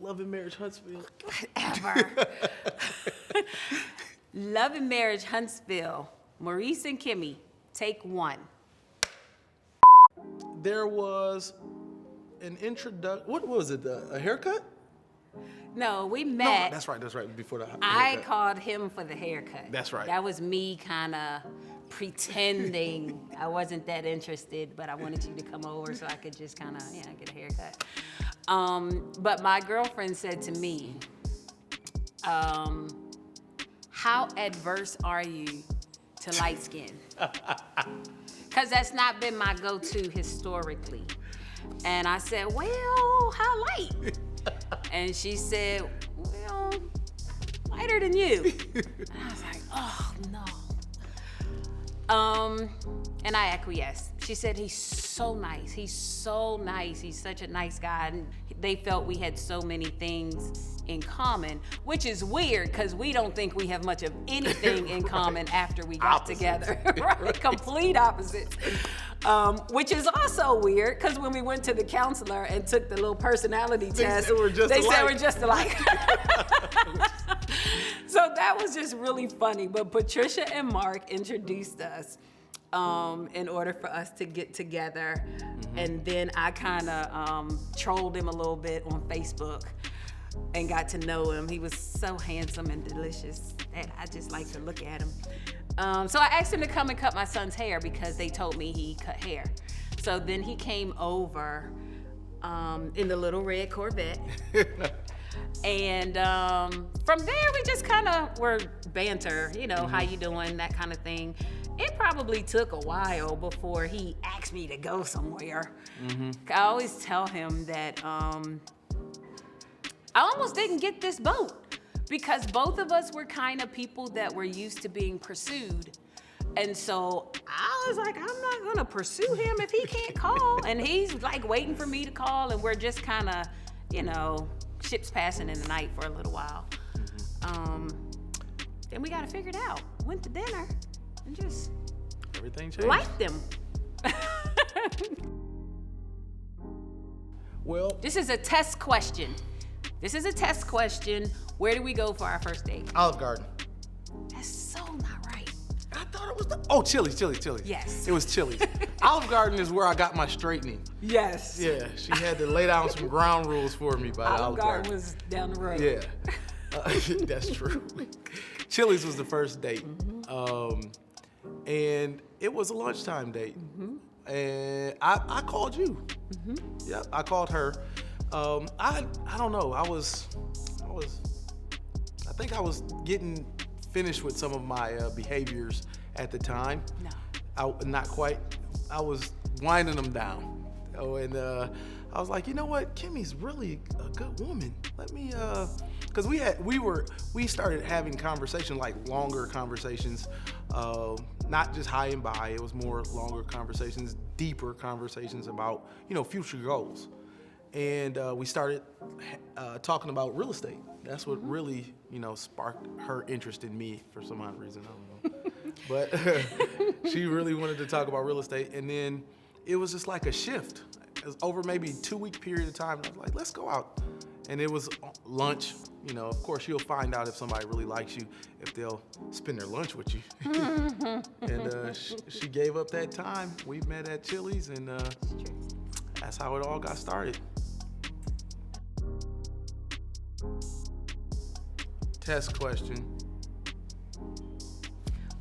Love and Marriage Huntsville. Whatever. Love and Marriage Huntsville. Maurice and Kimmi, take one. There was an introduction. What was it? A haircut? No, we No, met. that's right. Before the I haircut. called him for the haircut. That's right. That was me kind of pretending I wasn't that interested, but I wanted you to come over so I could just kind of, get a haircut. But my girlfriend said to me, how adverse are you to light skin? Because that's not been my go-to historically. And I said, well, how light? And she said, well, lighter than you. And I was like, oh, no. And I acquiesced. She said, he's so nice. He's so nice. He's such a nice guy. And they felt we had so many things in common, which is weird because we don't think we have much of anything in common after we got together. Right? Complete opposites. Which is also weird because when we went to the counselor and took the little personality test, said we're just alike. So that was just really funny. But Patricia and Mark introduced us in order for us to get together. Mm-hmm. And then I kind of trolled him a little bit on Facebook and got to know him. He was so handsome and delicious that I just like to look at him. So I asked him to come and cut my son's hair because they told me he cut hair. So then he came over in the little red Corvette. And from there, we just kind of were banter, how you doing, that kind of thing. It probably took a while before he asked me to go somewhere. Mm-hmm. I always tell him that I almost didn't get this boat because both of us were kind of people that were used to being pursued. And so I was like, I'm not going to pursue him if he can't call. And he's like waiting for me to call, and we're just kind of, ships passing in the night for a little while. Mm-hmm. Then we got to figure it out. Went to dinner and just everything changed. Liked them. Well, this is a test question. Where do we go for our first date? Olive Garden. That's so not right. I thought it was Chili's. Yes. It was Chili's. Olive Garden is where I got my straightening. Yes. Yeah, she had to lay down some ground rules for me by Olive Garden. Was down the road. Yeah, that's true. Chili's was the first date. Mm-hmm. And it was a lunchtime date. Mm-hmm. And I called you. Mm-hmm. Yep, I called her. I don't know. I think I was getting finished with some of my behaviors at the time. No. Not quite. I was winding them down. And I was like, you know what? Kimmi's really a good woman. Let me, because we started having conversations, like longer conversations, not just high and by. It was more longer conversations, deeper conversations about, future goals. And we started talking about real estate. That's what really, sparked her interest in me for some odd reason. I don't know. But she really wanted to talk about real estate. And then it was just like a shift. It was over maybe a 2-week period of time. I was like, let's go out. And it was lunch. Of course, you'll find out if somebody really likes you, if they'll spend their lunch with you. And she gave up that time. We met at Chili's, and that's how it all got started. Test question.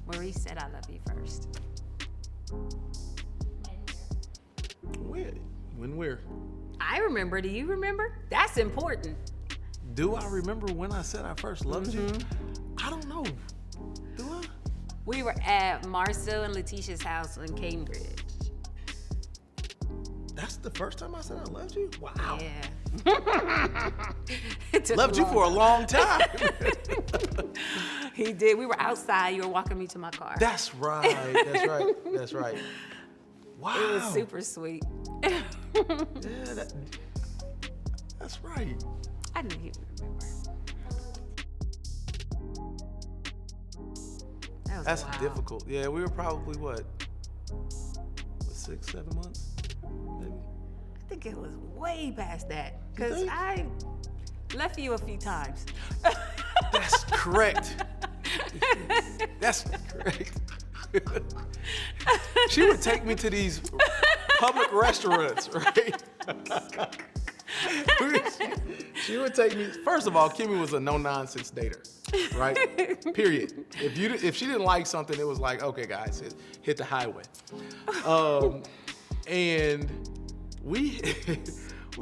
Maurice said, I love you first. When where? I remember. Do you remember? That's important. Do I remember when I said I first loved you? I don't know. Do I? We were at Marcel and Letitia's house in Cambridge. That's the first time I said I loved you? Wow. Yeah. Loved you for a long time. He did. We were outside. You were walking me to my car. That's right. Wow. It was super sweet. Yeah, that's right. I knew you would remember. That's difficult. Yeah, we were probably, 6-7 months, maybe? I think it was way past that. Because Left you a few times. That's correct. That's correct. She would take me to these public restaurants, right? She would take me. First of all, Kimmi was a no-nonsense dater, right? Period. If she didn't like something, it was like, okay, guys, hit the highway. And we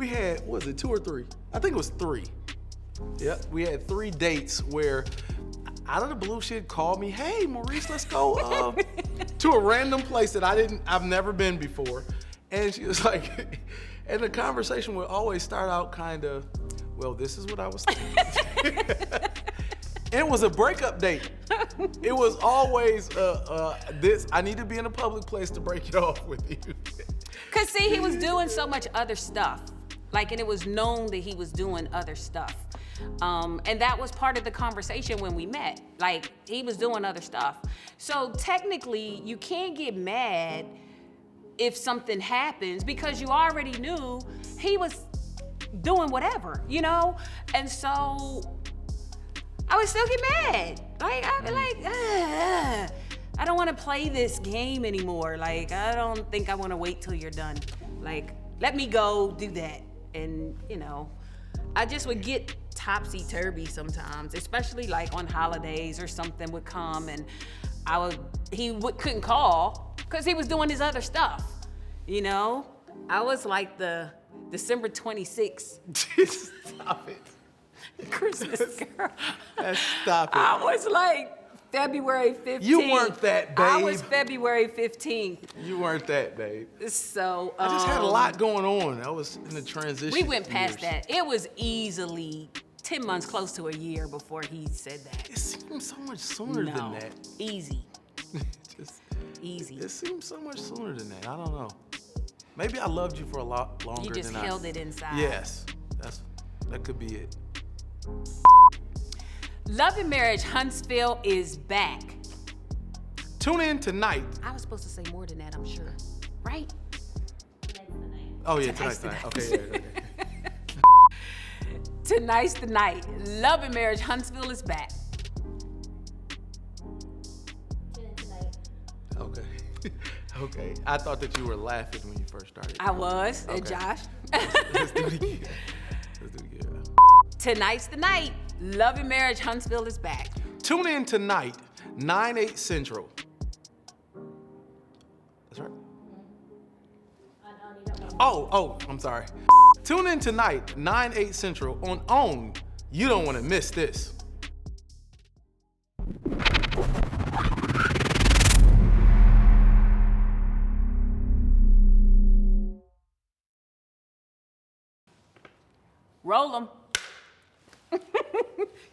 had, what was it, 2 or 3? I think it was 3. Yep, we had 3 dates where out of the blue she'd call me, hey Maurice, let's go to a random place that I've never been before. And she was like, and the conversation would always start out kind of, well, this is what I was thinking. And it was a breakup date. It was always this, I need to be in a public place to break it off with you. Cause see, he was doing so much other stuff. Like, and it was known that he was doing other stuff. And that was part of the conversation when we met. Like, he was doing other stuff. So technically, you can't get mad if something happens because you already knew he was doing whatever, you know? And so I would still get mad. Like, I'd be like, I don't want to play this game anymore. Like, I don't think I want to wait till you're done. Like, let me go do that. And, you know, I just would get topsy-turvy sometimes, especially like on holidays or something would come and couldn't call because he was doing his other stuff, you know? I was like the December 26th. Stop it. Christmas girl. Stop it. I was like February 15th. You weren't that, babe. I was February 15th. You weren't that, babe. So I just had a lot going on. I was in the transition. We went past that. It was easily 10 months, close to a year before he said that. It seemed so much sooner than that. Easy. Easy. It seemed so much sooner than that. I don't know. Maybe I loved you for a lot longer than You just held it inside. Yes. That could be it. Love and Marriage Huntsville is back. Tune in tonight. I was supposed to say more than that, I'm sure. Right? Oh, yeah, tonight's the night. Okay, yeah. Tonight's the night. Love and Marriage Huntsville is back. Okay. Okay. I thought that you were laughing when you first started. I was, okay. and Josh. Let's do it again. Tonight's the night. Love and Marriage Huntsville is back. Tune in tonight, 9/8 Central. That's right. Oh, I'm sorry. Tune in tonight, 9/8 Central on OWN. You don't want to miss this. Roll 'em.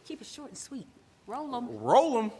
Keep it short and sweet. Roll 'em. Roll 'em.